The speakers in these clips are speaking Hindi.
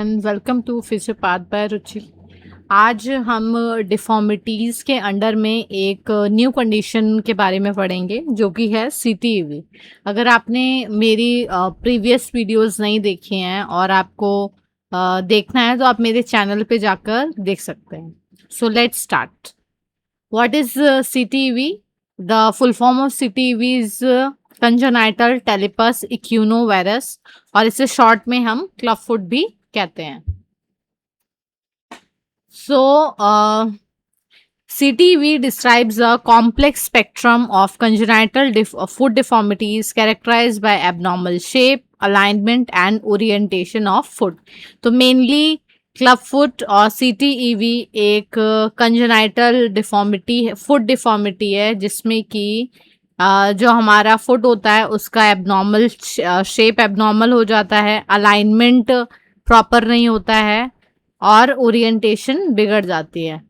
एंड वेलकम टू फिजियोपैथ बाय रुचि। आज हम डिफॉर्मिटीज़ के अंडर में एक न्यू कंडीशन के बारे में पढ़ेंगे जो कि है सीटीईवी। अगर आपने मेरी प्रीवियस वीडियोस नहीं देखी हैं और आपको देखना है तो आप मेरे चैनल पे जाकर देख सकते हैं। So let's start. What is CTEV? The full form of CTEV is congenital talipes equinovarus, और इसे शॉर्ट में हम क्लब फुट भी कहते हैं। So, CTV describes a complex spectrum of congenital foot deformities characterized by abnormal shape, alignment, and orientation of foot. तो mainly क्लब फुट और सीटीईवी एक कंजेनाइटल डिफॉर्मिटी है, फुट डिफॉर्मिटी है, जिसमें कि जो हमारा फुट होता है उसका एबनॉर्मल शेप एबनॉर्मल हो जाता है, अलाइनमेंट प्रॉपर नहीं होता है और ओरिएंटेशन बिगड़ जाती है।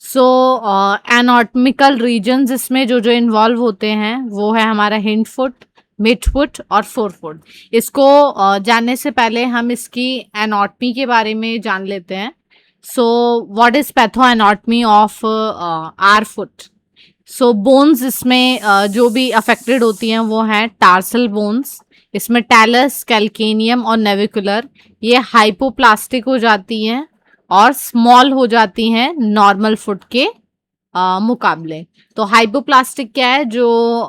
सो एनाटॉमिकल रीजन्स इसमें जो जो इन्वॉल्व होते हैं वो है हमारा हिंड फुट, मिड फुट और फोर फुट। इसको जानने से पहले हम इसकी एनाटॉमी के बारे में जान लेते हैं। So what is patho anatomy of our foot? So bones इसमें जो भी अफेक्टेड होती हैं वो हैं टार्सल बोन्स। इसमें टैलस, कैल्केनियम और नेविकुलर ये हाइपोप्लास्टिक हो जाती हैं और स्मॉल हो जाती हैं नॉर्मल फुट के मुकाबले। तो हाइपोप्लास्टिक क्या है? जो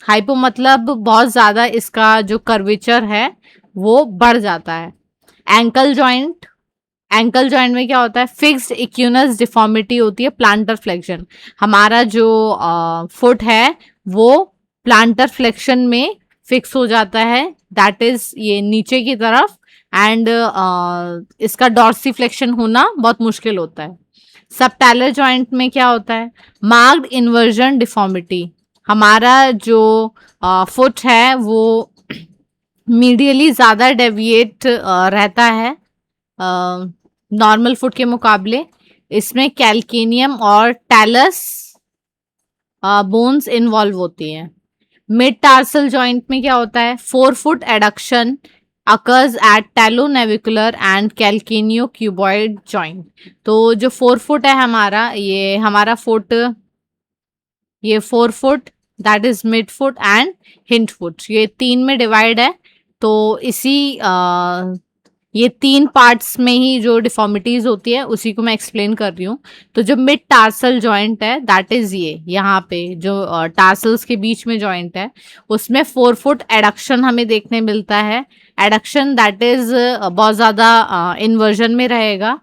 हाइपो मतलब बहुत ज़्यादा इसका जो कर्वेचर है वो बढ़ जाता है। एंकल जॉइंट, एंकल जॉइंट में क्या होता है? फिक्स्ड इक्यूनस डिफॉर्मिटी होती है, प्लांटर फ्लेक्शन। हमारा जो फुट है वो प्लांटर फ्लेक्शन में फिक्स हो जाता है, दैट इज ये नीचे की तरफ, एंड इसका डॉर्सीफ्लेक्शन होना बहुत मुश्किल होता है। सबटैलर जॉइंट में क्या होता है? Marked inversion deformity. हमारा जो फुट है वो मीडियली ज़्यादा डेविएट रहता है नॉर्मल फुट के मुकाबले। इसमें कैल्केनियम और टैलस बोन्स इन्वॉल्व होती हैं। मिड टार्सल जॉइंट में क्या होता है? Forefoot adduction occurs at talonavicular and calcaneocuboid joint. तो जो फोर फुट है हमारा, ये हमारा फुट, ये four foot, that is mid foot and hind foot, ये तीन में डिवाइड है। तो इसी ये तीन पार्ट्स में ही जो डिफॉर्मिटीज होती है उसी को मैं एक्सप्लेन कर रही हूँ। तो जो मिड टार्सल जॉइंट है दैट इज ये यहाँ पे जो टार्सल्स के बीच में जॉइंट है उसमें फोर फुट एडक्शन हमें देखने मिलता है। एडक्शन दैट इज बहुत ज़्यादा इन्वर्जन में रहेगा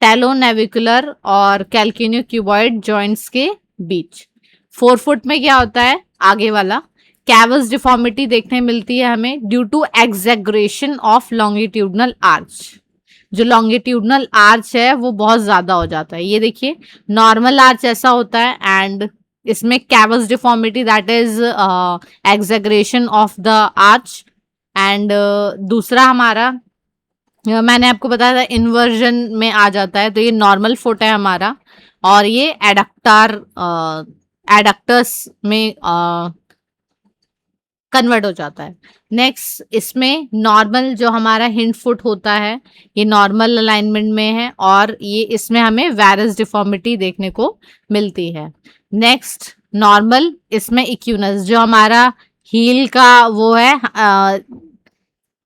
टैलोनेविकुलर और कैल्केनियो क्यूबॉइड जॉइंट्स के बीच। फोर फुट में क्या होता है? आगे वाला कैवस डिफॉर्मिटी देखने मिलती है हमें due to exaggeration of longitudinal arch. जो लॉन्गिट्यूडनल आर्च है वो बहुत ज्यादा हो जाता है। ये देखिए नॉर्मल आर्च ऐसा होता है एंड इसमें cavus deformity that is exaggeration of the arch. And दूसरा हमारा मैंने आपको बताया था इन्वर्जन में आ जाता है। तो ये नॉर्मल फुट है हमारा और ये एडक्टर्स में कन्वर्ट हो जाता है। नेक्स्ट इसमें नॉर्मल जो हमारा हिंड फुट होता है ये नॉर्मल अलाइनमेंट में है और ये इसमें हमें वैरस डिफॉर्मिटी देखने को मिलती है। नेक्स्ट नॉर्मल, इसमें इक्यूनस जो हमारा हील का वो है,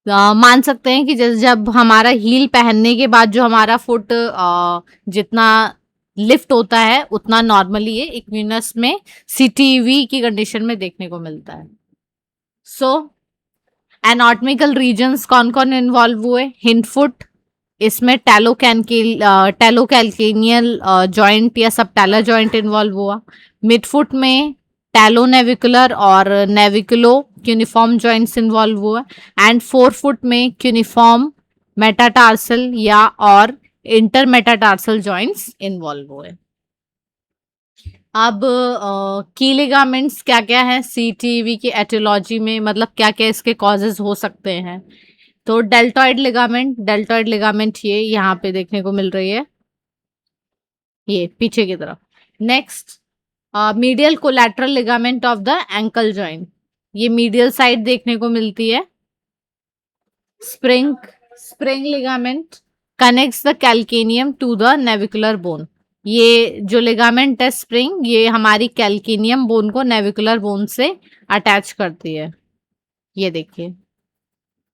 मान सकते हैं कि जब हमारा हील पहनने के बाद जो हमारा फुट जितना लिफ्ट होता है उतना नॉर्मली ये इक्विनस में सीटीवी की कंडीशन में देखने को मिलता है। सो एनाटॉमिकल रीजन्स कौन कौन इन्वॉल्व हुए? हिंड फुट, इसमें टैलोकैल्केनियल जॉइंट या सबटैलर जॉइंट इन्वॉल्व हुआ। मिड फुट में टैलोनेविकुलर और नेविकुलो क्यूनिफॉर्म जॉइंट्स इन्वॉल्व हुआ एंड फोर फुट में क्यूनिफॉर्म मेटाटार्सल या और इंटरमेटाटार्सल जॉइंट्स इन्वॉल्व हुए। अब की लिगामेंट्स क्या क्या है सीटीवी की एटियोलॉजी में, मतलब क्या क्या इसके कॉजेज हो सकते हैं? तो डेल्टॉइड लिगामेंट ये यहाँ पे देखने को मिल रही है, ये पीछे की तरफ। Next medial collateral ligament of the ankle joint, ये मीडियल साइड देखने को मिलती है। Spring spring ligament connects the calcaneum to the navicular bone. ये जो लिगामेंट है स्प्रिंग, ये हमारी कैल्केनियम बोन को नेविकुलर बोन से अटैच करती है, ये देखिए,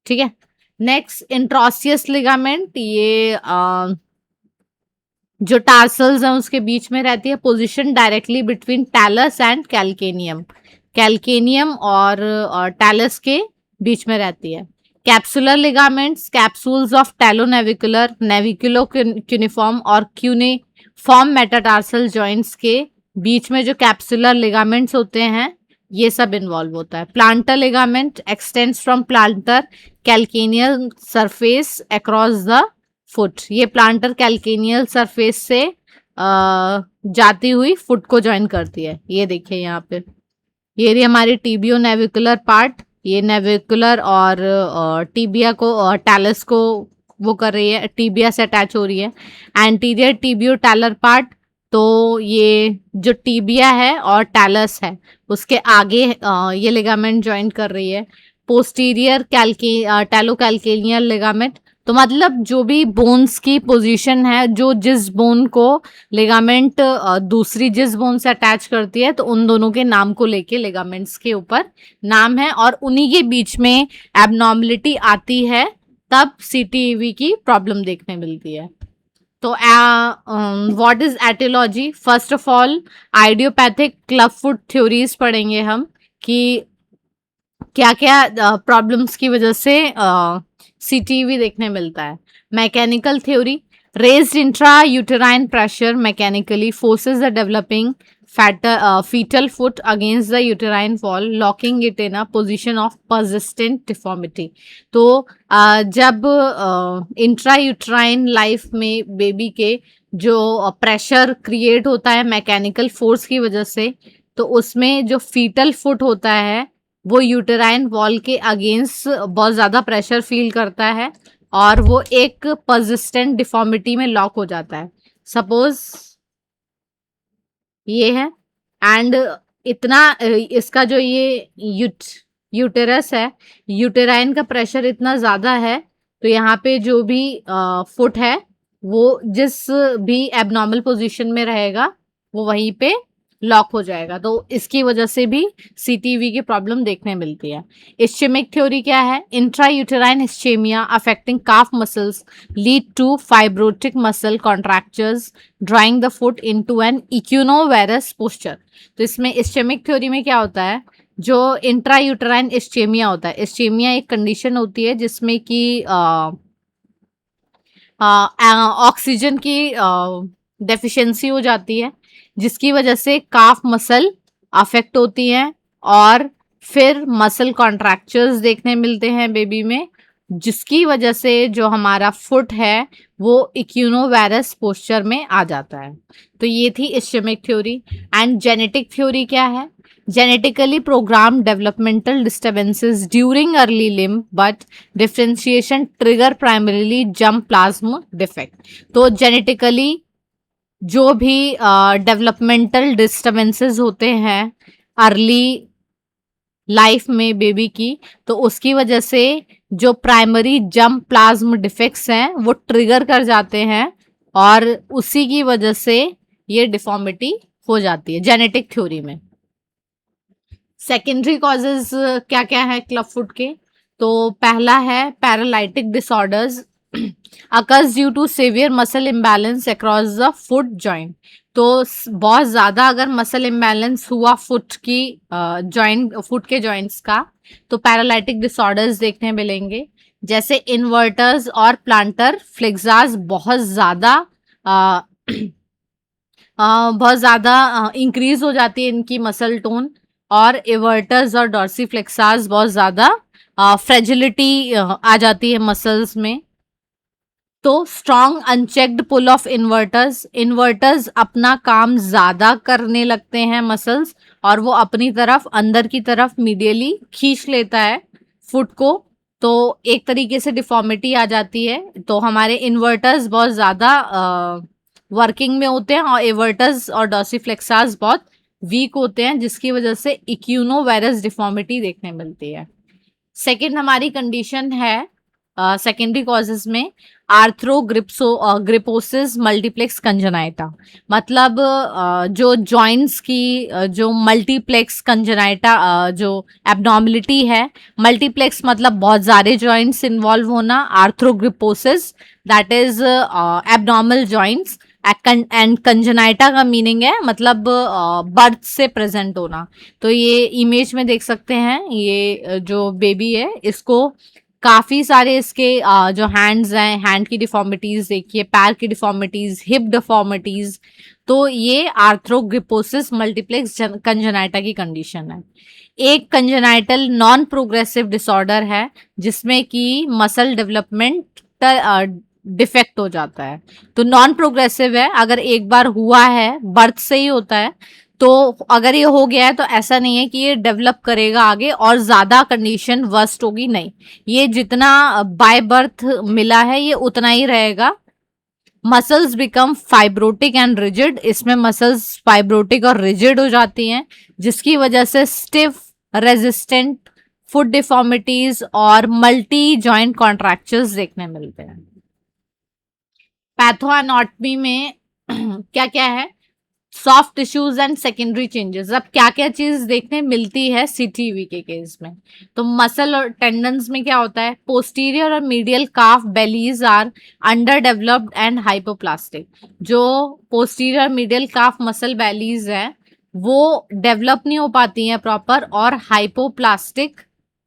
ठीक है। नेक्स्ट इंट्रोसियस लिगामेंट, ये जो टार्सल्स हैं उसके बीच में रहती है, position directly between talus and calcaneum, calcaneum और टैलस के बीच में रहती है। Capsular ligaments, capsules of talonavicular, naviculo cuneiform और क्यूनिफॉर्म मेटाटार्सल जॉइंट्स के बीच में जो कैप्सुलर लिगामेंट्स होते हैं ये सब इन्वॉल्व होता है। Planter ligament extends from planter calcaneal surface across the foot, ये प्लांटर कैल्केनियल सरफेस से जाती हुई फुट को ज्वाइन करती है। ये देखिए यहाँ पे, ये रही हमारी टीबियो नेविकुलर पार्ट, ये नेविकुलर और टीबिया को टैलस को वो कर रही है, टीबिया से अटैच हो रही है। एंटीरियर टीबियो टैलर पार्ट, तो ये जो टीबिया है और टैलस है उसके आगे ये लिगामेंट ज्वाइन कर रही है। पोस्टीरियर टैलो कैल्केनियल लिगामेंट, तो मतलब जो भी बोन्स की पोजीशन है, जो जिस बोन को लिगामेंट दूसरी जिस बोन से अटैच करती है, तो उन दोनों के नाम को लेके लिगामेंट्स के ऊपर नाम है और उन्हीं के बीच में एबनॉर्मलिटी आती है तब सीटीईवी की प्रॉब्लम देखने मिलती है। तो what is etiology? First of all idiopathic club foot theories पढ़ेंगे हम कि क्या क्या प्रॉब्लम्स की वजह से सीटीवी देखने मिलता है। Mechanical theory, raised intra uterine pressure mechanically forces the developing fetal foot against the uterine wall, locking it in a position of persistent deformity। तो जब इंट्रा यूट्राइन लाइफ में बेबी के जो प्रेशर क्रिएट होता है मैकेनिकल फोर्स की वजह से, तो उसमें जो फीटल फुट होता है वो यूटेराइन वॉल के अगेंस्ट बहुत ज़्यादा प्रेशर फील करता है और वो एक पर्सिस्टेंट डिफॉर्मिटी में लॉक हो जाता है। सपोज ये है एंड इतना इसका जो ये यूटेरस है, यूटेराइन का प्रेशर इतना ज़्यादा है, तो यहाँ पे जो भी फुट है वो जिस भी एबनॉर्मल पोजीशन में रहेगा वो वहीं पे लॉक हो जाएगा। तो इसकी वजह से भी सीटीवी की प्रॉब्लम देखने मिलती है। इस्चेमिक थ्योरी क्या है? Intrauterine ischemia affecting calf muscles lead to fibrotic muscle contractures drawing the foot into an equinovarus posture. तो इसमें इस्चेमिक थ्योरी में क्या होता है, जो इंट्रा यूटेराइन इस्चेमिया होता है, इस्चेमिया एक कंडीशन होती है जिसमें कि ऑक्सीजन की डेफिशिएंसी हो जाती है, जिसकी वजह से काफ मसल अफेक्ट होती हैं और फिर मसल कॉन्ट्रैक्चर्स देखने मिलते हैं बेबी में, जिसकी वजह से जो हमारा फुट है वो इक्यूनोवेरस पोस्चर में आ जाता है। तो ये थी ischaemic theory. And genetic theory क्या है? genetically programmed developmental disturbances during early limb but differentiation trigger primarily jump plasma defect। तो genetically जो भी डेवलपमेंटल डिस्टर्बेंसेस होते हैं अर्ली लाइफ में बेबी की, तो उसकी वजह से जो प्राइमरी जंप प्लाज्म डिफेक्ट्स हैं वो ट्रिगर कर जाते हैं और उसी की वजह से ये डिफॉर्मिटी हो जाती है जेनेटिक थ्योरी में। सेकेंडरी कॉजेज क्या क्या है क्लब फुट के? तो पहला है paralytic disorders occurs due to severe muscle imbalance across the foot joint. तो बहुत ज़्यादा अगर मसल इम्बैलेंस हुआ फुट की जॉइंट फुट के जॉइंट्स का, तो पैरालाइटिक डिसऑर्डर्स देखने मिलेंगे, जैसे इन्वर्टर्स और प्लांटर फ्लेक्सास बहुत ज़्यादा इंक्रीज हो जाती है इनकी मसल टोन, और इवर्टर्स और डॉर्सीफ्लेक्सास बहुत ज़्यादा फ्रेजिलिटी आ जाती है मसल्स में। तो strong unchecked pull of invertors अपना काम ज़्यादा करने लगते हैं मसल्स, और वो अपनी तरफ अंदर की तरफ मीडियली खींच लेता है फुट को, तो एक तरीके से डिफॉर्मिटी आ जाती है। तो हमारे इन्वर्टर्स बहुत ज़्यादा वर्किंग में होते हैं और इवर्टर्स और डॉर्सीफ्लेक्सास बहुत वीक होते हैं, जिसकी वजह से इक्यूनोवेरस डिफॉर्मिटी देखने मिलती है। सेकेंड हमारी कंडीशन है सेकेंडरी कॉजेज में ग्रिपोसिस मल्टीप्लेक्स कंजेनाइटा, मतलब जो जॉइंट्स की जो मल्टीप्लेक्स कंजेनाइटा जो एबनॉर्मलिटी है, मल्टीप्लेक्स मतलब बहुत सारे जॉइंट्स इन्वॉल्व होना, arthrogryposis that is abnormal joints, and congenita का मीनिंग है मतलब बर्थ से प्रेजेंट होना। तो ये इमेज में देख सकते हैं, ये जो बेबी है इसको काफी सारे इसके जो हैंड्स हैं, हैंड की डिफॉर्मिटीज देखिए, पैर की डिफॉर्मिटीज, हिप डिफॉर्मिटीज। तो ये आर्थ्रोग्रिपोसिस मल्टीप्लेक्स कंजेनाइटा की कंडीशन है। एक कंजेनाइटल नॉन प्रोग्रेसिव डिसऑर्डर है जिसमें कि मसल डेवलपमेंट डिफेक्ट हो जाता है। तो नॉन प्रोग्रेसिव है, अगर एक बार हुआ है, बर्थ से ही होता है, तो अगर ये हो गया है तो ऐसा नहीं है कि ये डेवलप करेगा आगे और ज्यादा कंडीशन वर्स्ट होगी, नहीं, ये जितना बाय बर्थ मिला है ये उतना ही रहेगा। Muscles become fibrotic and rigid, इसमें मसल्स फाइब्रोटिक और रिजिड हो जाती हैं, जिसकी वजह से स्टिफ, रेजिस्टेंट फुट डिफॉर्मिटीज और मल्टी जॉइंट कॉन्ट्रैक्चर्स देखने मिलते हैं। पैथोएनाटॉमी में क्या क्या है, soft tissues and secondary changes. अब क्या क्या चीज देखने मिलती है सीटीवी के केस में, तो मसल और टेंडन्स में क्या होता है, पोस्टीरियर और medial calf bellies are underdeveloped and hypoplastic. जो posterior medial calf muscle bellies है वो डेवलप नहीं हो पाती हैं प्रॉपर और हाइपोप्लास्टिक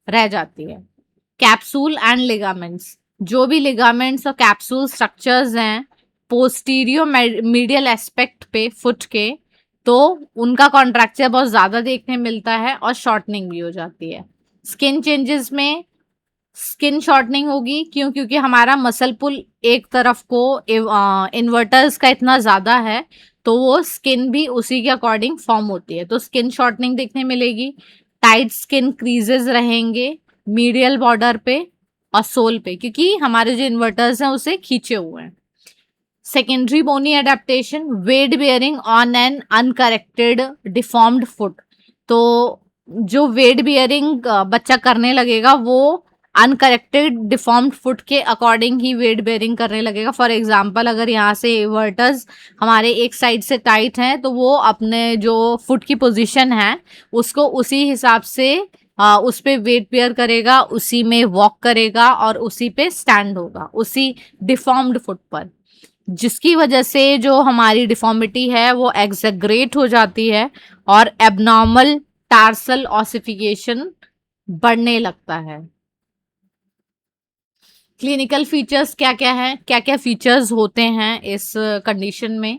रह जाती है। कैप्सूल एंड लिगामेंट्स, जो भी लिगामेंट्स और कैप्सूल स्ट्रक्चर्स हैं पोस्टीरियो मीडियल एस्पेक्ट पे फुट के, तो उनका कॉन्ट्रैक्चर बहुत ज्यादा देखने मिलता है और शॉर्टनिंग भी हो जाती है। स्किन चेंजेस में स्किन शॉर्टनिंग होगी, क्यों, क्योंकि हमारा मसल पुल एक तरफ को इन्वर्टर्स का इतना ज्यादा है, तो वो स्किन भी उसी के अकॉर्डिंग फॉर्म होती है, तो स्किन शॉर्टनिंग देखने मिलेगी। टाइट स्किन क्रीजेस रहेंगे मीडियल बॉर्डर पे और सोल पे, क्योंकि हमारे जो इन्वर्टर्स हैं उसे खींचे हुए हैं। Secondary bony adaptation, weight bearing on an uncorrected deformed foot. तो जो वेट बियरिंग बच्चा करने लगेगा वो अनकरेक्टेड डिफॉर्म्ड फुट के अकॉर्डिंग ही वेट बेयरिंग करने लगेगा। फॉर एग्जांपल, अगर यहाँ से वर्टर्स हमारे एक साइड से टाइट हैं तो वो अपने जो फुट की पोजीशन है उसको उसी हिसाब से उस पे वेट बेयर करेगा, उसी में वॉक करेगा और उसी पे स्टैंड होगा, उसी डिफॉर्म्ड फुट पर, जिसकी वजह से जो हमारी डिफॉर्मिटी है वो एग्जेग्रेट हो जाती है और एबनॉर्मल टार्सल ऑसिफिकेशन बढ़ने लगता है। क्लिनिकल फीचर्स क्या क्या है, क्या क्या फीचर्स होते हैं इस कंडीशन में,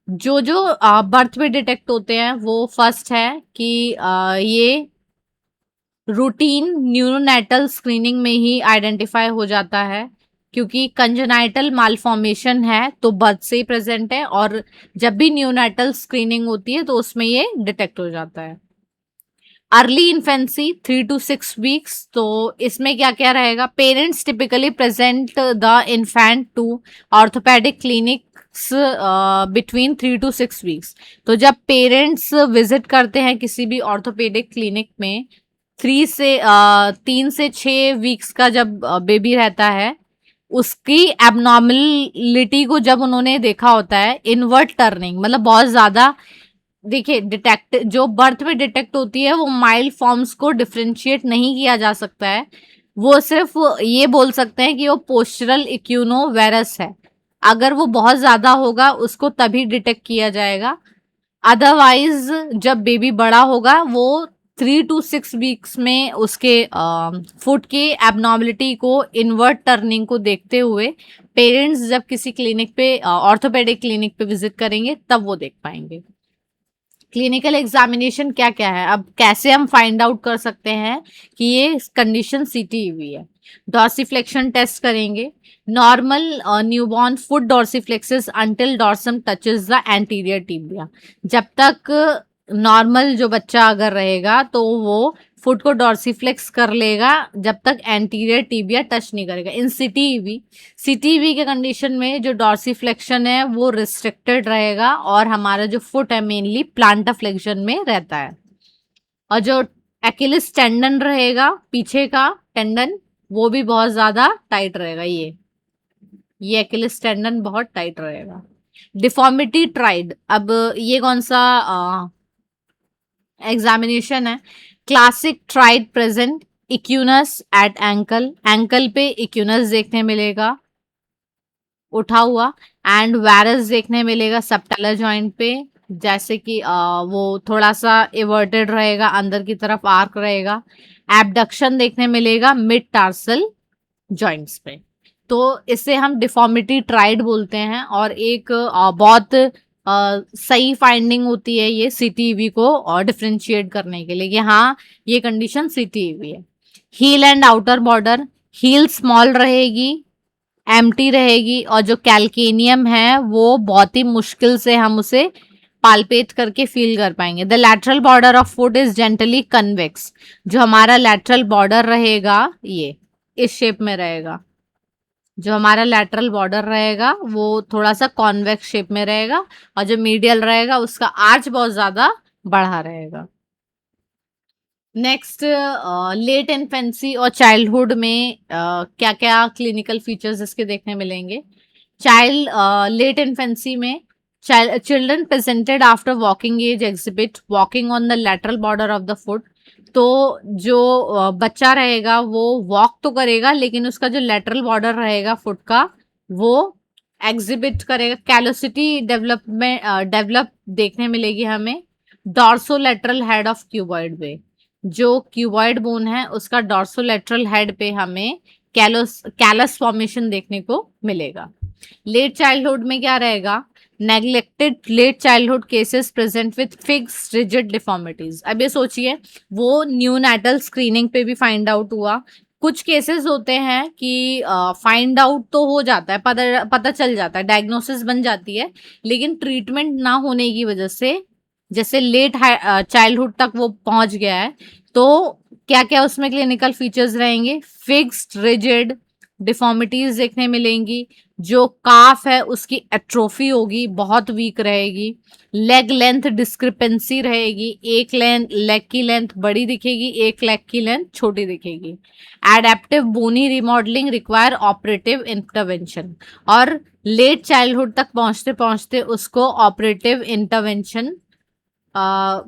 जो जो बर्थ में डिटेक्ट होते हैं वो फर्स्ट है कि ये रूटीन न्यूरोनेटल स्क्रीनिंग में ही आइडेंटिफाई हो जाता है, क्योंकि कंजेनाइटल मालफॉर्मेशन है तो बर्थ से ही प्रेजेंट है, और जब भी न्यूरोनेटल स्क्रीनिंग होती है तो उसमें ये डिटेक्ट हो जाता है। अर्ली इन्फेंसी 3 to 6 वीक्स, तो इसमें क्या क्या रहेगा, parents typically present the infant to orthopaedic clinics between 3 to 6 weeks. तो जब पेरेंट्स विजिट करते हैं किसी भी ऑर्थोपेडिक क्लिनिक में 3 से 6 वीक्स का जब बेबी रहता है, उसकी एबनॉर्मलिटी को जब उन्होंने देखा होता है, इनवर्ट टर्निंग मतलब बहुत ज्यादा, देखिए डिटेक्ट जो बर्थ में डिटेक्ट होती है वो माइल्ड फॉर्म्स को डिफ्रेंशिएट नहीं किया जा सकता है, वो सिर्फ ये बोल सकते हैं कि वो पोस्चरल इक्यूनो वायरस है। अगर वो बहुत ज्यादा होगा उसको तभी डिटेक्ट किया जाएगा, अदरवाइज जब बेबी बड़ा होगा वो 3 to 6 वीक्स में उसके फुट की एबनॉर्मलिटी को, इनवर्ट टर्निंग को देखते हुए पेरेंट्स जब किसी क्लिनिक पे ऑर्थोपेडिक क्लिनिक पे विजिट करेंगे तब वो देख पाएंगे। क्लिनिकल एग्जामिनेशन क्या क्या है, अब कैसे हम फाइंड आउट कर सकते हैं कि ये कंडीशन सीटीईवी है। डॉर्सिफ्लेक्शन टेस्ट करेंगे, normal newborn foot dorsiflexes until dorsum touches the anterior tibia. जब तक नॉर्मल जो बच्चा अगर रहेगा तो वो फुट को डॉर्सिफ्लेक्स कर लेगा जब तक एंटीरियर टिबिया टच नहीं करेगा। इन सीटीईवी, सीटीवी के कंडीशन में जो डॉर्सिफ्लेक्शन है वो रिस्ट्रिक्टेड रहेगा और हमारा जो फुट है मेनली प्लांटा फ्लेक्शन में रहता है, और जो एक्िलिस टेंडन रहेगा पीछे का टेंडन वो भी बहुत ज्यादा टाइट रहेगा। ये एक्किलिस टेंडन बहुत टाइट रहेगा। डिफॉर्मिटी ट्राइड, अब ये कौन सा एग्जामिनेशन है? Classic triad present, equinus at ankle, ankle पे इक्यूनस देखने मिलेगा उठा हुआ, एंड वायरस देखने मिलेगा सबटेलर जॉइंट पे, जैसे कि वो थोड़ा सा इवर्टेड रहेगा, अंदर की तरफ आर्क रहेगा। एबडक्शन देखने मिलेगा मिड टार्सल जॉइंट्स पे। तो इसे हम डिफॉर्मिटी ट्राइड बोलते हैं, और एक बहुत सही फाइंडिंग होती है ये सीटीईवी को और डिफरेंशिएट करने के लिए कि हाँ ये कंडीशन सीटीईवी है। Heel and outer border, heel small रहेगी, एम्प्टी रहेगी, और जो कैल्केनियम है वो बहुत ही मुश्किल से हम उसे पाल्पेट करके फील कर पाएंगे। The lateral border of foot is gently convex, जो हमारा लैटरल बॉर्डर रहेगा ये इस शेप में रहेगा। जो हमारा लैटरल बॉर्डर रहेगा वो थोड़ा सा कॉन्वेक्स शेप में रहेगा, और जो मीडियल रहेगा उसका आर्च बहुत ज्यादा बढ़ा रहेगा। नेक्स्ट, लेट इन्फेंसी और चाइल्डहुड में क्या क्या क्लिनिकल फीचर्स इसके देखने मिलेंगे? चाइल्ड लेट इन्फेंसी में children presented after walking age exhibit walking on the lateral border of the foot. तो जो बच्चा रहेगा वो वॉक तो करेगा, लेकिन उसका जो लैटरल बॉर्डर रहेगा फुट का वो एग्जिबिट करेगा। कैलोसिटी डेवलप देखने मिलेगी हमें। डॉर्सोलेटरल हेड ऑफ क्यूबॉइड पे, जो क्यूबॉइड बोन है उसका डॉर्सोलेटरल हेड पे हमें कैलस फॉर्मेशन देखने को मिलेगा। लेट चाइल्डहुड में क्या रहेगा? Neglected late childhood cases present with fixed rigid deformities. अब ये सोचिए, वो न्यूनैटल स्क्रीनिंग पे भी फाइंड आउट हुआ। कुछ केसेस होते हैं कि फाइंड आउट तो हो जाता है, पता चल जाता है, डायग्नोसिस बन जाती है, लेकिन ट्रीटमेंट ना होने की वजह से, जैसे लेट चाइल्डहुड तक वो पहुंच गया है, तो क्या क्या उसमें क्लिनिकल फीचर्स रहेंगे? फिक्स्ड रिजिड डिफॉर्मिटीज देखने मिलेंगी। जो काफ है उसकी एट्रोफी होगी, बहुत वीक रहेगी। लेग लेंथ डिस्क्रिपेंसी रहेगी, एक लेग की लेंथ बड़ी दिखेगी, एक लेग की लेंथ छोटी दिखेगी। एडेप्टिव बोनी रिमॉडलिंग रिक्वायर ऑपरेटिव इंटरवेंशन, और लेट चाइल्डहुड तक पहुंचते पहुंचते उसको ऑपरेटिव इंटरवेंशन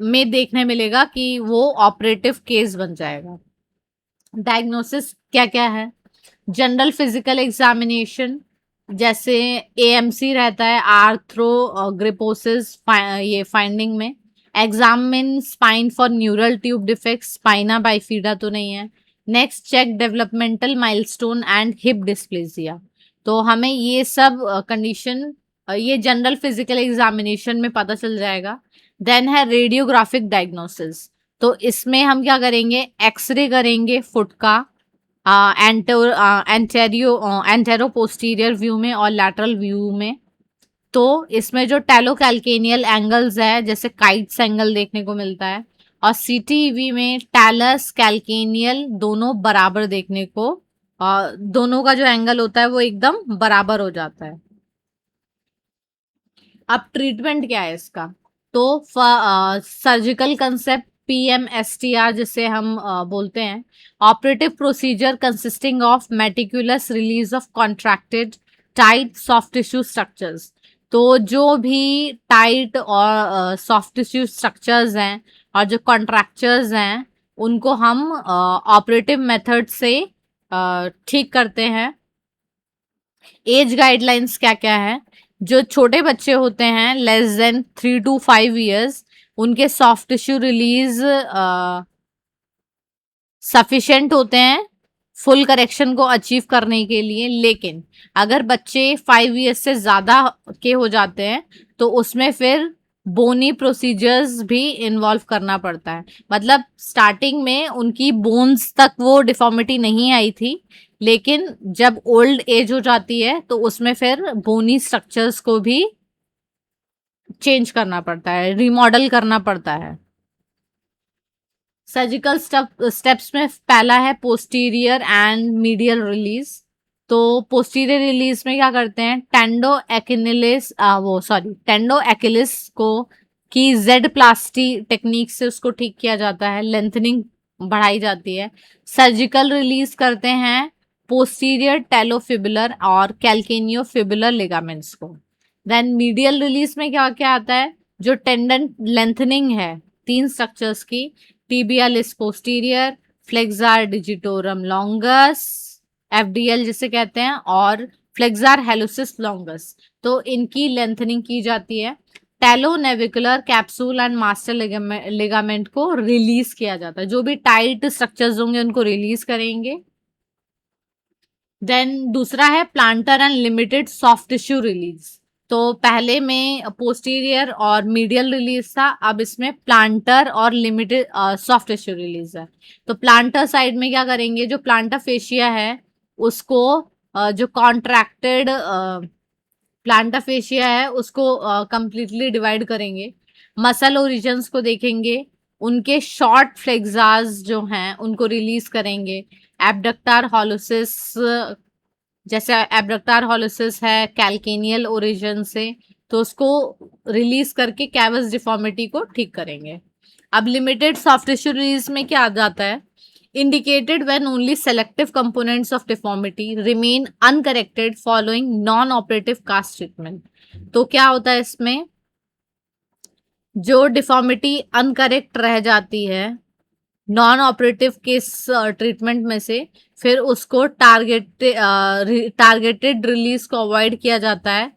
में देखने मिलेगा कि वो ऑपरेटिव केस बन जाएगा। डायग्नोसिस क्या क्या है? जनरल फिजिकल एग्जामिनेशन, जैसे एएमसी रहता है, आर्थ्रोग्रिपोसिस, ये फाइंडिंग में। Examine spine for neural tube defects, spina bifida तो नहीं है। Next, check developmental milestone and hip dysplasia. तो हमें ये सब कंडीशन ये जनरल फिजिकल एग्जामिनेशन में पता चल जाएगा। देन है रेडियोग्राफिक डायग्नोसिस। तो इसमें हम क्या करेंगे? एक्सरे करेंगे फुट का एंटेरो पोस्टीरियर व्यू में और लैटरल व्यू में। तो इसमें जो टेलो कैल्केनियल एंगल्स है, जैसे काइट्स एंगल देखने को मिलता है, और सीटीवी में टैलस कैल्केनियल दोनों बराबर देखने को, दोनों का जो एंगल होता है वो एकदम बराबर हो जाता है। अब ट्रीटमेंट क्या है इसका? तो सर्जिकल कंसेप्ट, PMSTR जिसे हम बोलते हैं, operative procedure consisting of meticulous release of contracted tight soft tissue structures. तो जो भी टाइट और सॉफ्ट टिश्यू स्ट्रक्चर्स हैं और जो कॉन्ट्रैक्चर्स हैं उनको हम ऑपरेटिव मेथड से ठीक करते हैं। एज गाइडलाइंस क्या क्या है? जो छोटे बच्चे होते हैं less than 3 to 5 years, उनके सॉफ्ट टिश्यू रिलीज सफिशिएंट होते हैं फुल करेक्शन को अचीव करने के लिए। लेकिन अगर बच्चे 5 years से ज्यादा के हो जाते हैं तो उसमें फिर बोनी प्रोसीजर्स भी इन्वॉल्व करना पड़ता है। मतलब स्टार्टिंग में उनकी बोन्स तक वो डिफॉर्मिटी नहीं आई थी, लेकिन जब ओल्ड एज हो जाती है तो उसमें फिर बोनी स्ट्रक्चर्स को भी चेंज करना पड़ता है, रिमॉडल करना पड़ता है। सर्जिकल स्टेप्स में पहला है पोस्टीरियर एंड मीडियल रिलीज। तो पोस्टीरियर रिलीज में क्या करते हैं? टेंडो एक्िलिस को की जेड प्लास्टी टेक्निक से उसको ठीक किया जाता है। लेंथनिंग बढ़ाई जाती है। सर्जिकल रिलीज करते हैं पोस्टीरियर टेलोफिबुलर और कैल्केनियोफिबुलर लिगामेंट्स को। देन मीडियल रिलीज में क्या क्या आता है, जो टेंडन लेंथनिंग है तीन स्ट्रक्चर्स की, tibialis posterior, फ्लेक्सार digitorum longus, FDL जिसे कहते हैं, और फ्लेक्सार हेलुसिस लॉन्गस, तो इनकी लेंथनिंग की जाती है। टेलोनेविकुलर कैप्सूल एंड मास्टर लिगामेंट को रिलीज किया जाता है, जो भी टाइट स्ट्रक्चर्स होंगे उनको रिलीज करेंगे। देन दूसरा है planter and limited soft tissue release. तो पहले में पोस्टीरियर और मीडियल रिलीज था, अब इसमें प्लांटर और लिमिटेड सॉफ्ट टिश्यू रिलीज है। तो प्लांटर साइड में क्या करेंगे, जो प्लांटर फेशिया है उसको जो कॉन्ट्रैक्टेड प्लांटा फेशिया है उसको कंप्लीटली डिवाइड करेंगे। मसल ओरिजिन्स को देखेंगे, उनके शॉर्ट फ्लेक्सास जो हैं उनको रिलीज करेंगे। एब्डक्टार हॉलोसिस, जैसे एब्डक्टार हॉलोसिस है कैल्केनियल ओरिजिन से, तो उसको रिलीज करके कैवस डिफॉर्मिटी को ठीक करेंगे। अब लिमिटेड सॉफ्ट टिश्यू रिलीज में क्या आ जाता है, indicated when only selective components of deformity remain uncorrected following non-operative cast treatment। तो क्या होता है इसमें, जो डिफॉर्मिटी अनकरेक्ट रह जाती है नॉन ऑपरेटिव केस ट्रीटमेंट में से, फिर उसको टारगेटेड रिलीज को अवॉइड किया जाता है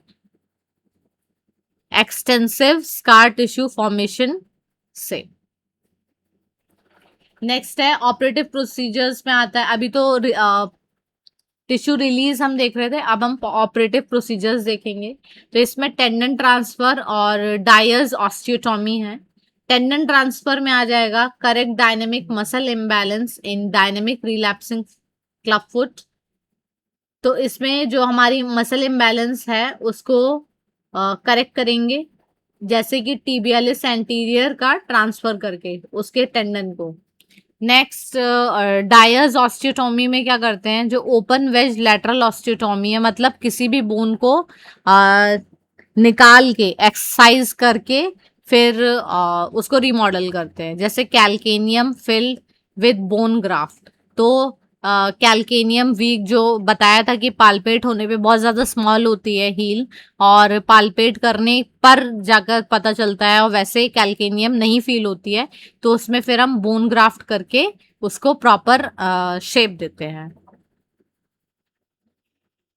एक्सटेंसिव स्कार टिश्यू फॉर्मेशन से। नेक्स्ट है ऑपरेटिव प्रोसीजर्स में आता है, अभी तो टिश्यू रिलीज हम देख रहे थे, अब हम ऑपरेटिव प्रोसीजर्स देखेंगे। तो इसमें टेंडन ट्रांसफर और डायर्स ऑस्टियोटॉमी है। टेंडन ट्रांसफर में आ जाएगा correct dynamic muscle imbalance in dynamic relapsing club foot. तो इसमें जो हमारी मसल इम्बैलेंस है उसको करेक्ट करेंगे, जैसे कि टिबियालिस एंटीरियर का ट्रांसफर करके उसके टेंडन को। नेक्स्ट डायर्स ऑस्टियोटॉमी में क्या करते हैं, जो ओपन वेज लैटरल ऑस्टियोटॉमी है, मतलब किसी भी बोन को निकाल के एक्सरसाइज करके फिर उसको रिमॉडल करते हैं, जैसे calcaneum filled with bone graft. तो कैल्केनियम वीक जो बताया था कि पाल्पेट होने पे बहुत ज़्यादा स्मॉल होती है हील, और पाल्पेट करने पर जाकर पता चलता है, और वैसे कैल्केनियम नहीं फील होती है, तो उसमें फिर हम बोन ग्राफ्ट करके उसको प्रॉपर शेप देते हैं।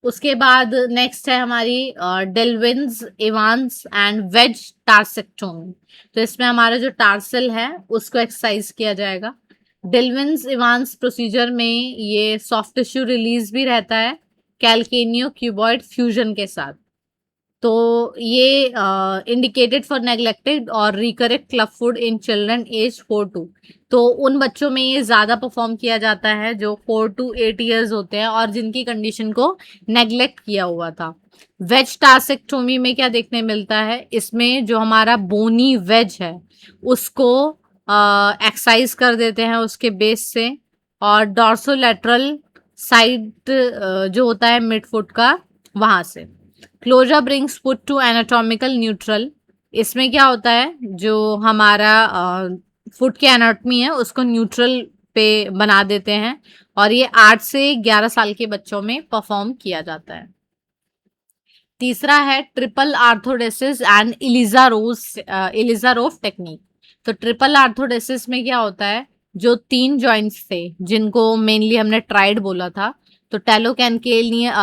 उसके बाद नेक्स्ट है हमारी डेल्विन्स इवांस एंड वेज टार्सेक्टोमी। तो इसमें हमारा जो टार्सल है उसको एक्सरसाइज किया जाएगा। डेल्विन्स इवांस प्रोसीजर में ये सॉफ्ट टिश्यू रिलीज भी रहता है कैल्केनियो क्यूबॉइड फ्यूजन के साथ। तो ये इंडिकेटेड फॉर नेग्लेक्टेड और recurrent club foot in children age 4 to, तो उन बच्चों में ये ज़्यादा परफॉर्म किया जाता है जो 4 to 8 ईयर्स होते हैं और जिनकी कंडीशन को नेग्लेक्ट किया हुआ था। वेज टार्सेक्टोमी में क्या देखने मिलता है, इसमें जो हमारा बोनी वेज है उसको एक्सरसाइज कर देते हैं उसके बेस से, और डॉर्सोलैटरल साइड जो होता है मिड फुट का वहाँ से। Closure brings foot to anatomical neutral. इसमें क्या होता है, जो हमारा फुट की एनाटॉमी है उसको न्यूट्रल पे बना देते हैं, और ये 8 से 11 साल के बच्चों में परफॉर्म किया जाता है। तीसरा है ट्रिपल आर्थोडेसिस एंड इलिजारोव टेक्निक। तो ट्रिपल आर्थोडेसिस में क्या होता है, जो 3 जॉइंट्स थे जिनको मेनली हमने ट्राइड बोला था, तो टेलोकैल्केनियन,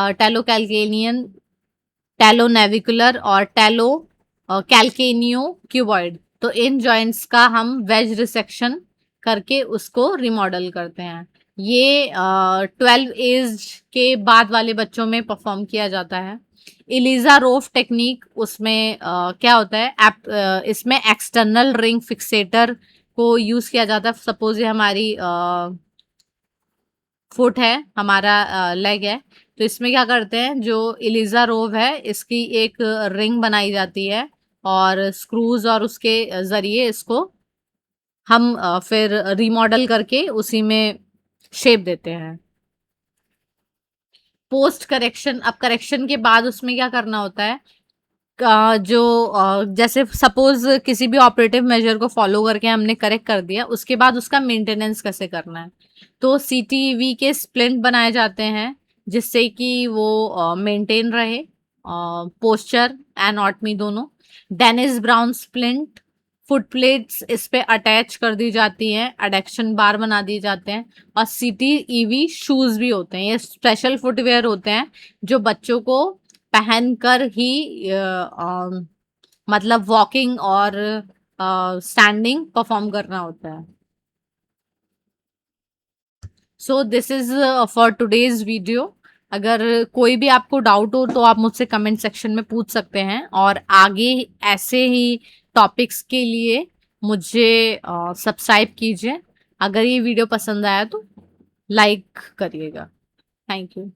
टेलोनेविकुलर और टेलो कैल्केनियो क्यूबॉइड, तो इन जॉइंट्स का हम वेज रिसेक्शन करके उसको रिमॉडल करते हैं। ये 12 एज के बाद वाले बच्चों में परफॉर्म किया जाता है। इलिजा रोफ टेक्निक, उसमें क्या होता है, इसमें एक्सटर्नल रिंग फिक्सेटर को यूज किया जाता है। सपोज ये हमारी फुट है, हमारा लेग है, तो इसमें क्या करते हैं, जो इलिजा रोव है इसकी एक रिंग बनाई जाती है और स्क्रूज और उसके जरिए इसको हम फिर रिमॉडल करके उसी में शेप देते हैं। पोस्ट करेक्शन, अब करेक्शन के बाद उसमें क्या करना होता है, जैसे सपोज किसी भी ऑपरेटिव मेजर को फॉलो करके हमने करेक्ट कर दिया, उसके बाद उसका मेंटेनेंस कैसे करना है। तो सीटीवी के स्प्लिंट बनाए जाते हैं जिससे कि वो मेंटेन रहे, पोस्चर एंड ऑटमी दोनों। Denis Browne splint, foot plates इस पे अटैच कर दी जाती हैं, एडक्शन बार बना दिए जाते हैं। और सीटीईवी शूज भी होते हैं, ये स्पेशल फुटवेयर होते हैं जो बच्चों को पहनकर ही मतलब वॉकिंग और स्टैंडिंग परफॉर्म करना होता है। So this is for today's video. अगर कोई भी आपको डाउट हो तो आप मुझसे कमेंट सेक्शन में पूछ सकते हैं, और आगे ऐसे ही टॉपिक्स के लिए मुझे सब्सक्राइब कीजिए। अगर ये वीडियो पसंद आया तो लाइक करिएगा। Thank you.